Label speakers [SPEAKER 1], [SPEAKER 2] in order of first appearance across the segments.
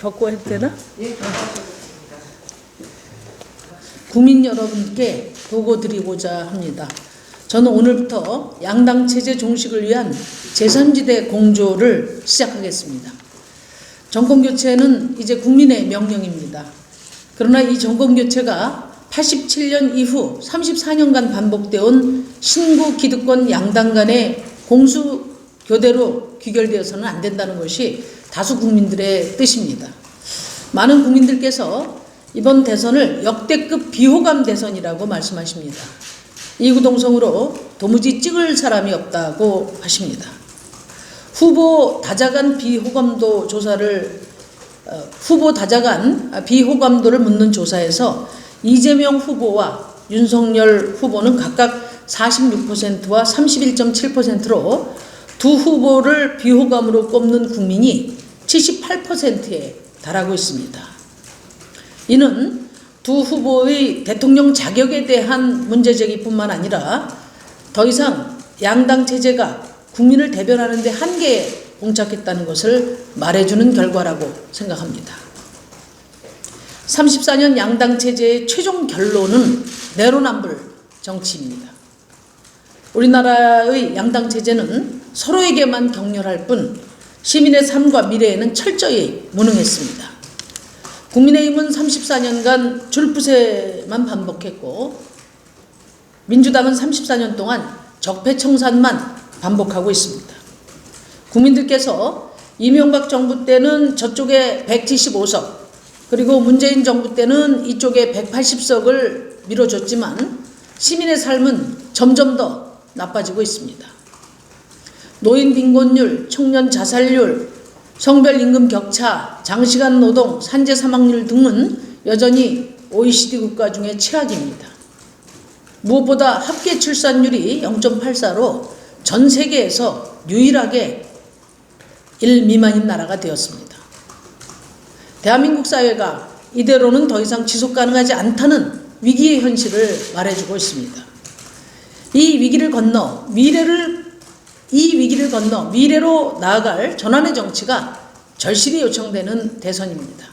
[SPEAKER 1] 벗고 해도 되나?
[SPEAKER 2] 예,
[SPEAKER 1] 국민 여러분께 보고 드리고자 합니다. 저는 오늘부터 양당 체제 종식을 위한 제3지대 공조를 시작하겠습니다. 정권 교체는 이제 국민의 명령입니다. 그러나 이 정권 교체가 87년 이후 34년간 반복되어 온 신구 기득권 양당 간의 공수 교대로 귀결되어서는 안 된다는 것이 다수 국민들의 뜻입니다. 많은 국민들께서 이번 대선을 역대급 비호감 대선이라고 말씀하십니다. 이구동성으로 도무지 찍을 사람이 없다고 하십니다. 후보 다자간 비호감도 조사를 후보 다자간 비호감도를 묻는 조사에서 이재명 후보와 윤석열 후보는 각각 46%와 31.7%로 두 후보를 비호감으로 꼽는 국민이 78%에 달하고 있습니다. 이는 두 후보의 대통령 자격에 대한 문제제기뿐만 아니라 더 이상 양당 체제가 국민을 대변하는 데 한계에 봉착했다는 것을 말해주는 결과라고 생각합니다. 34년 양당 체제의 최종 결론은 내로남불 정치입니다. 우리나라의 양당 체제는 서로에게만 격렬할 뿐 시민의 삶과 미래에는 철저히 무능했습니다. 국민의힘은 34년간 줄부세만 반복했고 민주당은 34년 동안 적폐청산만 반복하고 있습니다. 국민들께서 이명박 정부 때는 저쪽에 175석 그리고 문재인 정부 때는 이쪽에 180석을 밀어줬지만 시민의 삶은 점점 더 나빠지고 있습니다. 노인 빈곤율, 청년 자살률, 성별 임금 격차, 장시간 노동, 산재 사망률 등은 여전히 OECD 국가 중에 최악입니다. 무엇보다 합계 출산율이 0.84로 전 세계에서 유일하게 1 미만인 나라가 되었습니다. 대한민국 사회가 이대로는 더 이상 지속 가능하지 않다는 위기의 현실을 말해주고 있습니다. 이 위기를 건너 미래로 나아갈 전환의 정치가 절실히 요청되는 대선입니다.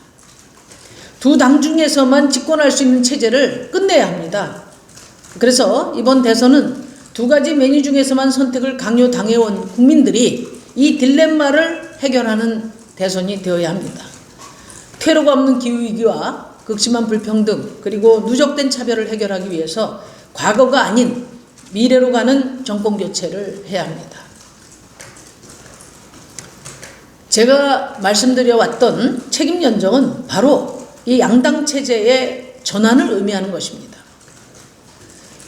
[SPEAKER 1] 두 당 중에서만 집권할 수 있는 체제를 끝내야 합니다. 그래서 이번 대선은 두 가지 메뉴 중에서만 선택을 강요당해온 국민들이 이 딜레마를 해결하는 대선이 되어야 합니다. 퇴로가 없는 기후위기와 극심한 불평등 그리고 누적된 차별을 해결하기 위해서 과거가 아닌 미래로 가는 정권교체를 해야 합니다. 제가 말씀드려왔던 책임연정은 바로 이 양당 체제의 전환을 의미하는 것입니다.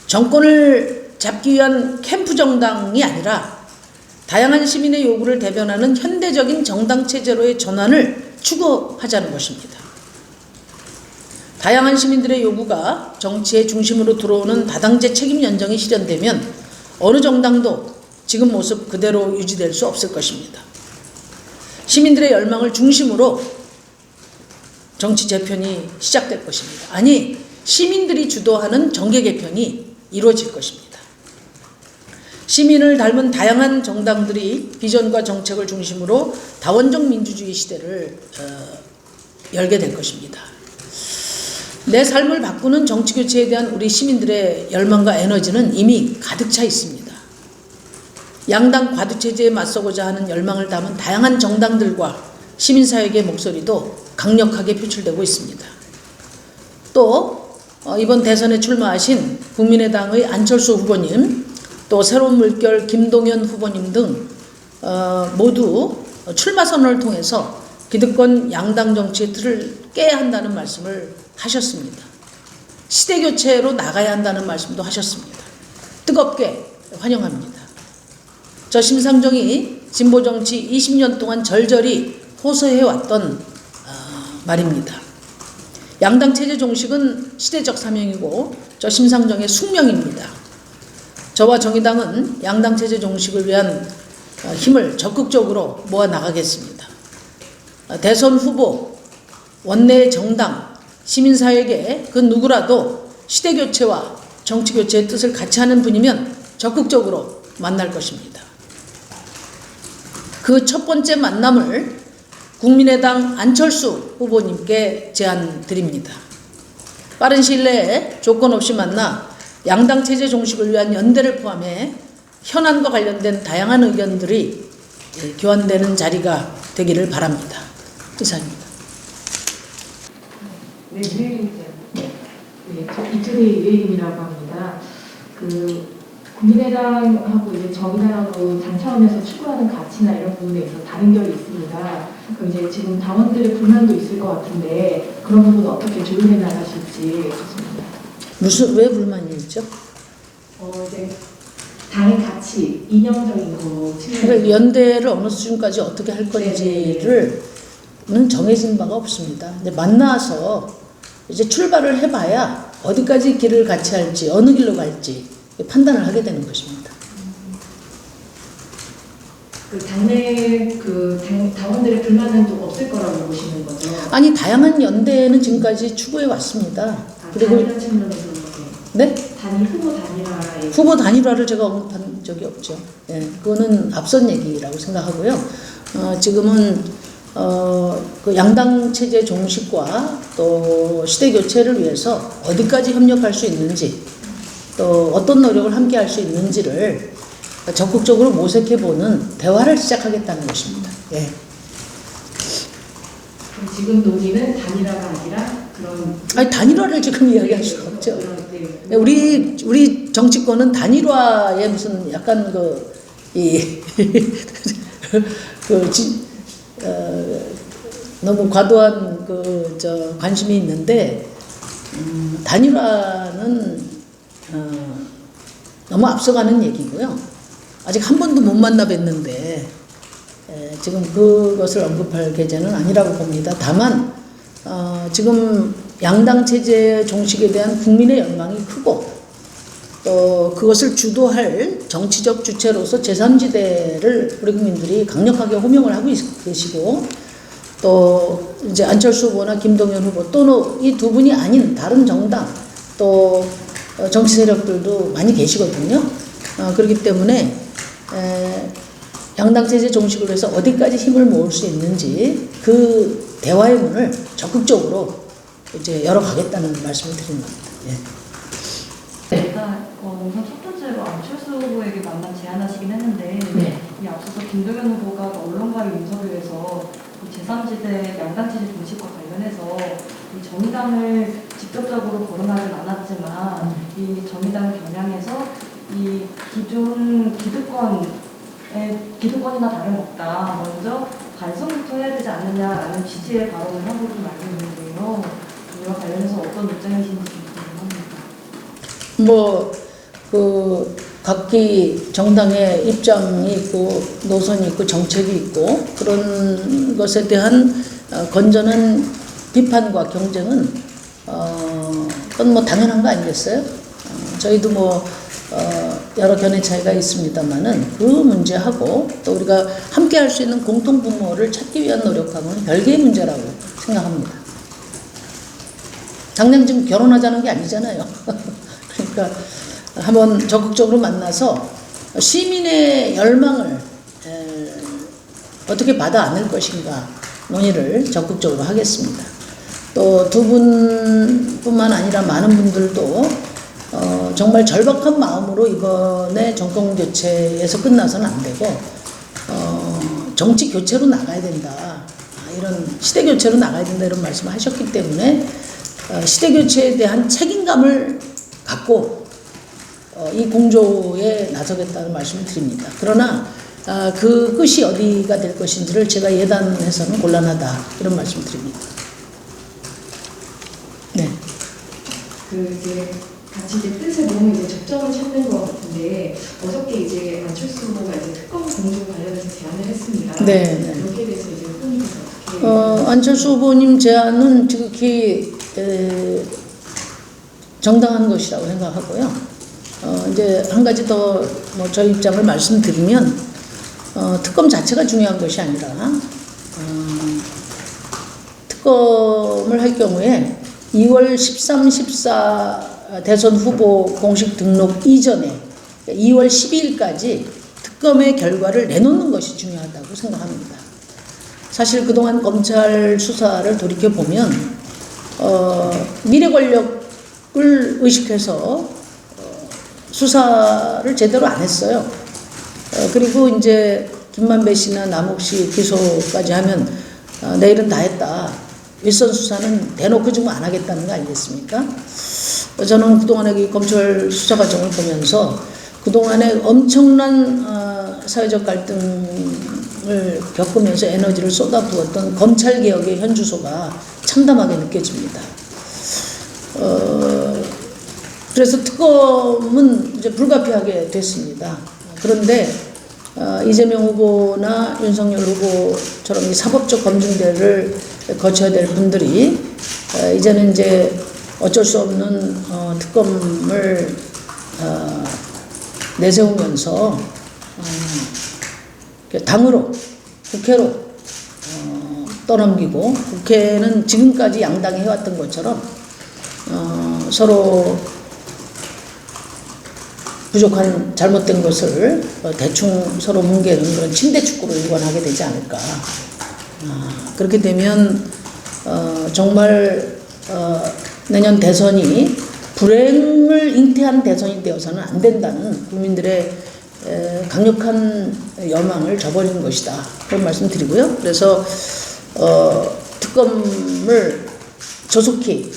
[SPEAKER 1] 정권을 잡기 위한 캠프 정당이 아니라 다양한 시민의 요구를 대변하는 현대적인 정당 체제로의 전환을 추구하자는 것입니다. 다양한 시민들의 요구가 정치의 중심으로 들어오는 다당제 책임연정이 실현되면 어느 정당도 지금 모습 그대로 유지될 수 없을 것입니다. 시민들의 열망을 중심으로 정치 재편이 시작될 것입니다. 아니, 시민들이 주도하는 정계 개편이 이루어질 것입니다. 시민을 닮은 다양한 정당들이 비전과 정책을 중심으로 다원적 민주주의 시대를 열게 될 것입니다. 내 삶을 바꾸는 정치교체에 대한 우리 시민들의 열망과 에너지는 이미 가득 차 있습니다. 양당 과도체제에 맞서고자 하는 열망을 담은 다양한 정당들과 시민사회의 목소리도 강력하게 표출되고 있습니다. 또 이번 대선에 출마하신 국민의당의 안철수 후보님, 또 새로운 물결 김동연 후보님 등 모두 출마 선언을 통해서 기득권 양당 정치의 틀을 깨야 한다는 말씀을 하셨습니다. 시대교체로 나가야 한다는 말씀도 하셨습니다. 뜨겁게 환영합니다. 저 심상정이 진보정치 20년 동안 절절히 호소해왔던 말입니다. 양당체제 종식은 시대적 사명이고 저 심상정의 숙명입니다. 저와 정의당은 양당체제 종식을 위한 힘을 적극적으로 모아나가겠습니다. 대선 후보, 원내 정당, 시민사회계 그 누구라도 시대교체와 정치교체의 뜻을 같이 하는 분이면 적극적으로 만날 것입니다. 그 첫 번째 만남을 국민의당 안철수 후보님께 제안 드립니다. 빠른 시일 내에 조건 없이 만나 양당 체제 종식을 위한 연대를 포함해 현안과 관련된 다양한 의견들이 교환되는 자리가 되기를 바랍니다. 이상입니다.
[SPEAKER 2] 네, 유혜림입니다. 네, 저 이준희 유혜림이라고 합니다. 국민의당하고 이제 정의당하고 당 차원에서 추구하는 가치나 이런 부분에 있어서 다른 결이 있습니다. 그럼 이제 지금 당원들의 불만도 있을 것 같은데 그런 부분 어떻게 조율해 나가실지 좋습니다.
[SPEAKER 1] 왜 불만이 있죠?
[SPEAKER 2] 이제 당의 가치, 이념적인 거
[SPEAKER 1] 그러니까 연대를 어느 수준까지 어떻게 할 건지를 는 정해진 바가 없습니다. 근데 만나서 이제 출발을 해봐야 어디까지 길을 같이 할지 어느 길로 갈지 판단을 하게 되는 것입니다.
[SPEAKER 2] 당내 당원들의 불만은 또 없을 거라고 보시는 거죠?
[SPEAKER 1] 아니 다양한 연대는 지금까지 추구해 왔습니다. 그리고
[SPEAKER 2] 단일화 측면에서
[SPEAKER 1] 네?
[SPEAKER 2] 후보 단일화를
[SPEAKER 1] 제가 언급한 적이 없죠. 예, 그거는 앞선 얘기라고 생각하고요. 지금은 그 양당 체제 종식과 또 시대 교체를 위해서 어디까지 협력할 수 있는지 또 어떤 노력을 함께 할 수 있는지를 적극적으로 모색해보는 대화를 시작하겠다는 것입니다. 예.
[SPEAKER 2] 그럼 지금 논의는 단일화가 아니라 그런
[SPEAKER 1] 아니 단일화를 지금 이야기할 수가 없죠. 우리 정치권은 단일화에 무슨 약간 너무 과도한 관심이 있는데 단일화는 너무 앞서가는 얘기고요. 아직 한 번도 못 만나 뵀는데 지금 그것을 언급할 계제는 아니라고 봅니다. 다만 지금 양당 체제 종식에 대한 국민의 열망이 크고 또 그것을 주도할 정치적 주체로서 제3지대를 우리 국민들이 강력하게 호명을 하고 계시고 또 이제 안철수 후보나 김동연 후보 또는 이 두 분이 아닌 다른 정당 또 정치 세력들도 많이 계시거든요. 그렇기 때문에 양당 체제 종식을 위해서 어디까지 힘을 모을 수 있는지 그 대화의 문을 적극적으로 이제 열어가겠다는 말씀을 드리는 겁니다. 예.
[SPEAKER 3] 일단 우선 첫 번째로 안철수 후보에게 만남 제안하시긴 했는데 이 앞서서 김동연 후보가 언론과의 인터뷰에서 제3지대 양당체제 종식과 관련해서 이 정의당을 직접적으로 거론하진 않았지만 이 정의당을 겨냥해서 이 기존 기득권이나 다름없다. 먼저 반성부터 해야 되지 않느냐라는 취지의 발언을 하고 좀 알고 있는데요. 이와 관련해서 어떤 입장이신지 궁금합니다.
[SPEAKER 1] 각기 정당의 입장이 있고 노선이 있고 정책이 있고 그런 것에 대한 건전한 비판과 경쟁은 그건 당연한 거 아니겠어요? 저희도 여러 견해 차이가 있습니다만은 그 문제하고 또 우리가 함께 할 수 있는 공통 분모를 찾기 위한 노력하고는 별개의 문제라고 생각합니다. 당장 지금 결혼하자는 게 아니잖아요. 그러니까 한번 적극적으로 만나서 시민의 열망을 어떻게 받아 안을 것인가 논의를 적극적으로 하겠습니다. 또 두 분뿐만 아니라 많은 분들도 정말 절박한 마음으로 이번에 정권 교체에서 끝나서는 안 되고 정치 교체로 나가야 된다. 이런 시대 교체로 나가야 된다 이런 말씀을 하셨기 때문에 시대 교체에 대한 책임감을 갖고 이 공조에 나서겠다는 말씀을 드립니다. 그러나 그 끝이 어디가 될 것인지를 제가 예단해서는 곤란하다 이런 말씀을 드립니다. 네.
[SPEAKER 2] 이제 같이 이제 뜻을 모으면 이제 접점을 찾는 것 같은데 어저께 이제 안철수 후보가 이제 특검 공조 관련해서 제안을 했습니다.
[SPEAKER 1] 네.
[SPEAKER 2] 여기에 대해서 이제 후보님께서 어떻게?
[SPEAKER 1] 안철수 후보님 제안은 지극히 정당한 것이라고 생각하고요. 이제 한 가지 더 저희 입장을 말씀드리면 특검 자체가 중요한 것이 아니라 특검을 할 경우에 2월 13, 14 대선 후보 공식 등록 이전에 2월 12일까지 특검의 결과를 내놓는 것이 중요하다고 생각합니다. 사실 그동안 검찰 수사를 돌이켜 보면 미래 권력을 의식해서 수사를 제대로 안 했어요. 그리고 이제 김만배 씨나 남욱 씨 기소까지 하면 내일은 다 했다. 윗선 수사는 대놓고 지금 안 하겠다는 거 아니겠습니까? 저는 그동안의 이 검찰 수사 과정을 보면서 그동안에 엄청난 사회적 갈등을 겪으면서 에너지를 쏟아부었던 검찰개혁의 현주소가 참담하게 느껴집니다. 그래서 특검은 이제 불가피하게 됐습니다. 그런데 이재명 후보나 윤석열 후보처럼 이 사법적 검증대를 거쳐야 될 분들이 이제는 이제 어쩔 수 없는 특검을 내세우면서 당으로 국회로 떠넘기고 국회는 지금까지 양당이 해왔던 것처럼 서로 부족한 잘못된 것을 대충 서로 뭉개는 그런 침대 축구로 일관하게 되지 않을까. 그렇게 되면 정말 내년 대선이 불행을 잉태한 대선이 되어서는 안 된다는 국민들의 강력한 여망을 저버리는 것이다. 그런 말씀 드리고요. 그래서 특검을 조속히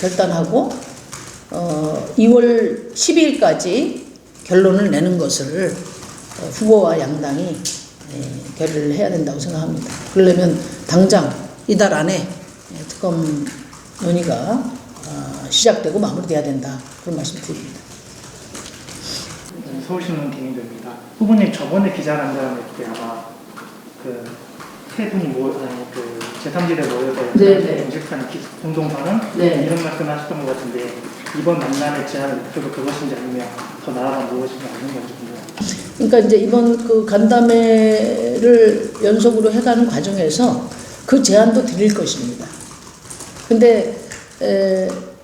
[SPEAKER 1] 결단하고 2월 12일까지 결론을 내는 것을 후보와 양당이 결의를 해야 된다고 생각합니다. 그러려면 당장 이달 안에 특검 논의가 시작되고 마무리돼야 된다. 그런 말씀 드립니다.
[SPEAKER 4] 서울신문 김인도입니다. 후보님 저번에 기자간담회 때 아마 그 세 분이 그 제3지대 모여서 공식한 공동 발언 이런 말씀하셨던 것 같은데 이번 만남의 제안은 목표가 그것인지 아니면 더 나아가 무엇인지 아는 건지 궁금합니다.
[SPEAKER 1] 그러니까 이제 이번 그 간담회를 연속으로 해가는 과정에서 그 제안도 드릴 것입니다. 근데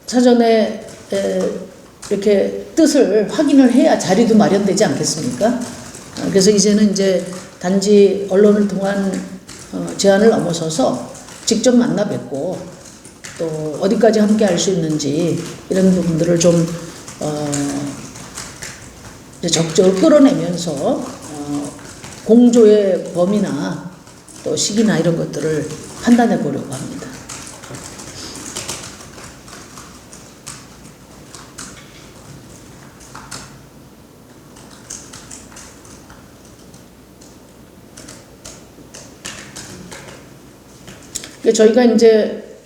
[SPEAKER 1] 사전에 이렇게 뜻을 확인을 해야 자리도 마련되지 않겠습니까? 그래서 이제는 이제 단지 언론을 통한 제안을 넘어서서 직접 만나 뵙고 또 어디까지 함께 할 수 있는지 이런 부분들을 좀 적극적으로 끌어내면서 공조의 범위나 또 시기나 이런 것들을 판단해 보려고 합니다. 저희가 이제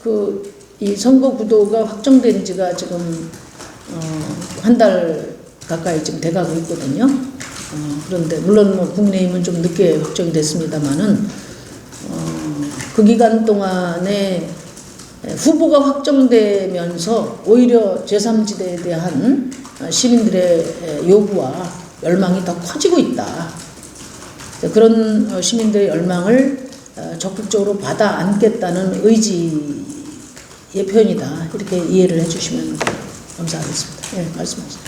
[SPEAKER 1] 이 선거 구도가 확정된 지가 지금 한 달 가까이 지금 돼가고 있거든요. 그런데 물론 뭐 국민의힘은 좀 늦게 확정이 됐습니다만은 그 기간 동안에 후보가 확정되면서 오히려 제3지대에 대한 시민들의 요구와 열망이 더 커지고 있다. 그런 시민들의 열망을 적극적으로 받아 안겠다는 의지의 표현이다. 이렇게 이해를 해주시면 감사하겠습니다. 네, 말씀하세요.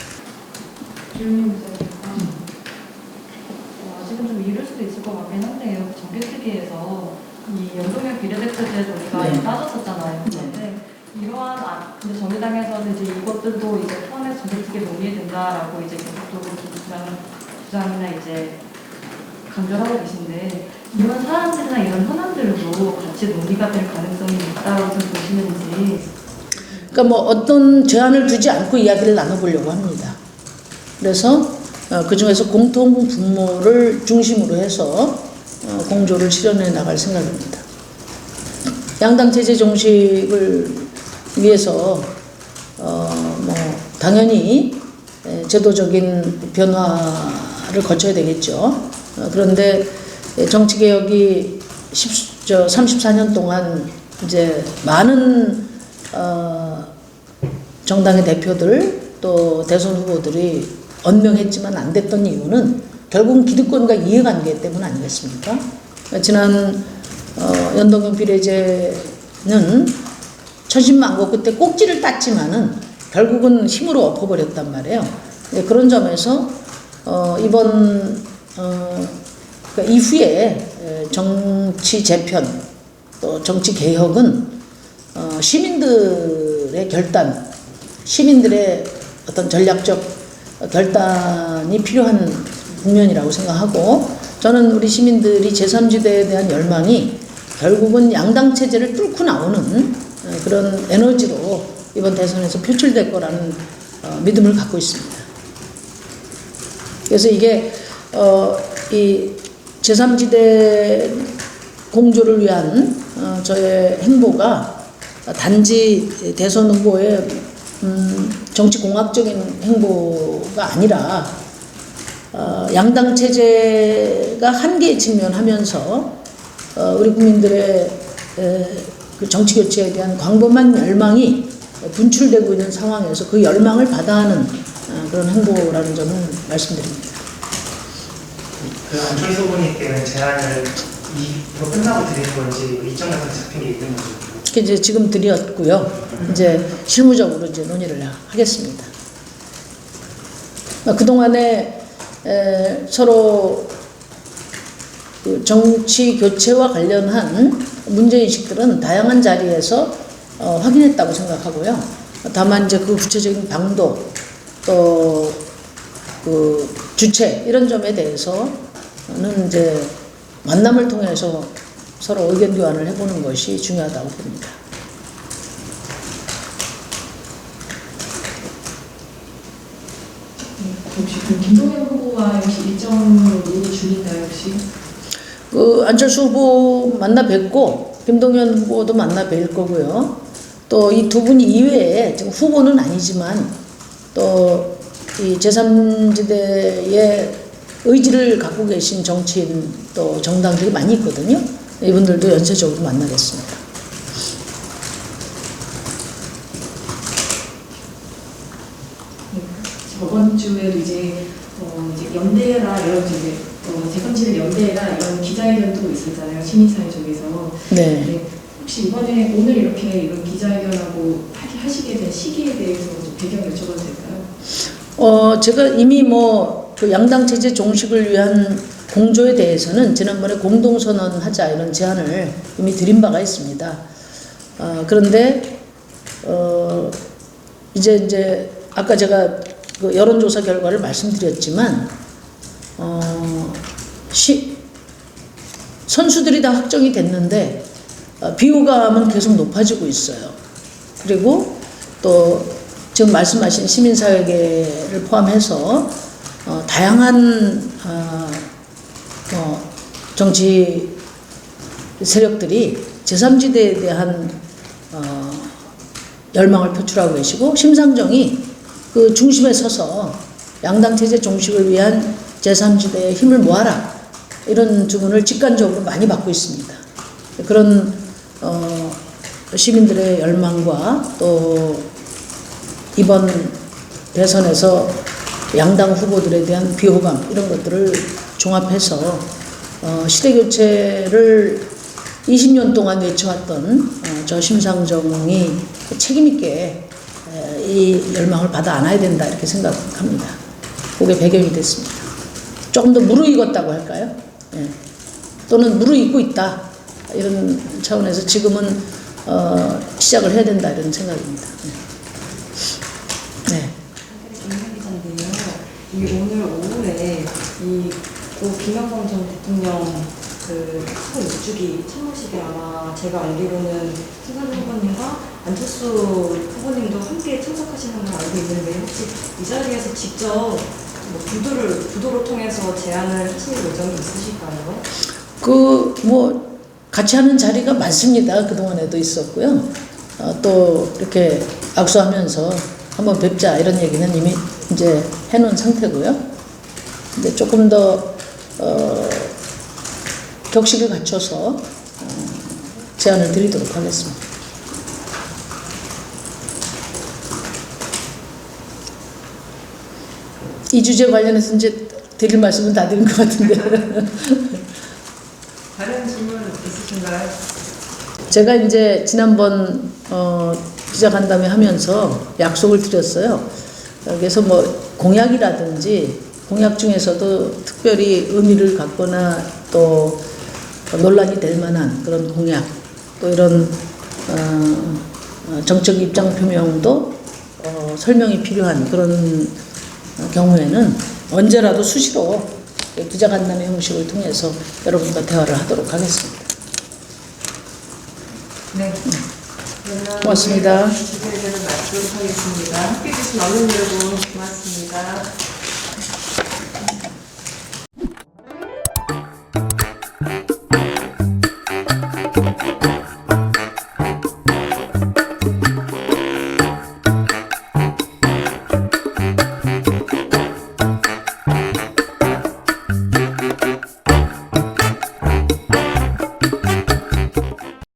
[SPEAKER 3] 아직은 좀 이를 수도 있을 것 같긴 한데요. 정규특위에서 이 연동형 비례대표제 논의가 빠졌었잖아요. 근데 근데 정의당에서는 이제 이것들도 이제 포함해서 정규특위 논의해야 된다라고 이제 계속적으로 주장이나 이제 강조를 하고 계신데 이런 사람들이나 이런 현안들도 같이 논의가 될 가능성이 있다고 좀 보시는지.
[SPEAKER 1] 그러니까 뭐 어떤 제한을 두지 않고 이야기를 나눠보려고 합니다. 그래서 그 중에서 공통 분모를 중심으로 해서 공조를 실현해 나갈 생각입니다. 양당 체제 종식을 위해서 뭐 당연히 제도적인 변화를 거쳐야 되겠죠. 그런데 정치개혁이 34년 동안 이제 많은 정당의 대표들 또 대선 후보들이 언명했지만 안 됐던 이유는 결국은 기득권과 이해관계 때문 아니겠습니까? 지난 연동형 비례제는 천신만고 그때 꼭지를 땄지만은 결국은 힘으로 엎어버렸단 말이에요. 그런 점에서 이번 그러니까 이후에 정치 재편 또 정치 개혁은 시민들의 결단, 시민들의 어떤 전략적 결단이 필요한 국면이라고 생각하고, 저는 우리 시민들이 제3지대에 대한 열망이 결국은 양당 체제를 뚫고 나오는 그런 에너지로 이번 대선에서 표출될 거라는 믿음을 갖고 있습니다. 그래서 이게 이 제3지대 공조를 위한 저의 행보가 단지 대선 후보의 정치공학적인 행보가 아니라 양당 체제가 한계에 직면하면서 우리 국민들의 그 정치 교체에 대한 광범한 열망이 분출되고 있는 상황에서 그 열망을 받아하는 그런 행보라는 점을 말씀드립니다.
[SPEAKER 4] 그 안철수 후보님께는 제안을 이거 끝나고 드리는 건지 일정 같은 잡힌 게 있는 건지.
[SPEAKER 1] 특히 이제 지금 드렸고요. 이제 실무적으로 이제 논의를 하겠습니다. 그동안에 서로 그 정치 교체와 관련한 문제의식들은 다양한 자리에서 확인했다고 생각하고요. 다만 이제 그 구체적인 방도 또 그 주체 이런 점에 대해서는 이제 만남을 통해서 서로 의견 교환을 해보는 것이 중요하다고 봅니다.
[SPEAKER 2] 혹시 그 김동연 후보와 혹시 일정 논의 중인가요, 혹시?
[SPEAKER 1] 그 안철수 후보 만나 뵙고 김동연 후보도 만나 뵐 거고요. 또 이 두 분 이외에 지금 후보는 아니지만 또 이 제3지대의 의지를 갖고 계신 정치인 또 정당들이 많이 있거든요. 이분들도 연쇄적으로 만나겠습니다.
[SPEAKER 2] 저번 주에도 이제 연대라 이런 이제 제3지대 연대라 이런 기자회견도 있었잖아요, 시민사회 쪽에서.
[SPEAKER 1] 네.
[SPEAKER 2] 혹시 이번에 오늘 이렇게 이런 기자회견하고 하시게 된 시기에 대해서 좀 배경 여쭤봐도 될까요?
[SPEAKER 1] 제가 이미 그 양당 체제 종식을 위한 공조에 대해서는 지난번에 공동선언 하자 이런 제안을 이미 드린 바가 있습니다. 그런데 이제 아까 제가 그 여론조사 결과를 말씀드렸지만 선수들이 다 확정이 됐는데 비호감은 계속 높아지고 있어요. 그리고 또 지금 말씀하신 시민사회계를 포함해서 다양한 정치 세력들이 제3지대에 대한 열망을 표출하고 계시고, 심상정이 그 중심에 서서 양당체제 종식을 위한 제3지대에 힘을 모아라 이런 주문을 직관적으로 많이 받고 있습니다. 그런 시민들의 열망과 또 이번 대선에서 양당 후보들에 대한 비호감 이런 것들을 종합해서 시대교체를 20년 동안 외쳐왔던 저 심상정이 책임있게 이 열망을 받아 안아야 된다 이렇게 생각합니다. 그게 배경이 됐습니다. 조금 더 무르익었다고 할까요? 네. 또는 무르익고 있다 이런 차원에서 지금은 시작을 해야 된다 이런 생각입니다. 네.
[SPEAKER 3] 이 오늘 오후에 고 김영삼 전 대통령 그 수고 일주기 참모식에 아마 제가 알기로는 심상정 후보님과 안철수 후보님도 함께 참석하시는 걸 알고 있는데, 혹시 이 자리에서 직접 부도를 통해서 제안을 하실 예정이 있으실까요?
[SPEAKER 1] 같이 하는 자리가 많습니다. 그동안에도 있었고요. 또 이렇게 악수하면서 한번 뵙자 이런 얘기는 이미 이제 해놓은 상태고요. 근데 조금 더 격식을 갖춰서 제안을 드리도록 하겠습니다. 이 주제 관련해서 이제 드릴 말씀은 다 드린 것 같은데.
[SPEAKER 5] 다른 질문 있으신가요?
[SPEAKER 1] 제가 이제 지난번 기자간담회 하면서 약속을 드렸어요. 그래서 공약이라든지 공약 중에서도 특별히 의미를 갖거나 또 논란이 될 만한 그런 공약 또 이런 정책 입장 표명도 설명이 필요한 그런 경우에는 언제라도 수시로 기자간담회 형식을 통해서 여러분과 대화를 하도록 하겠습니다.
[SPEAKER 5] 네.
[SPEAKER 1] 고맙습니다.
[SPEAKER 5] 주제에 대해서 마치도록 하겠습니다. 함께해 주신 언론 여러분 고맙습니다.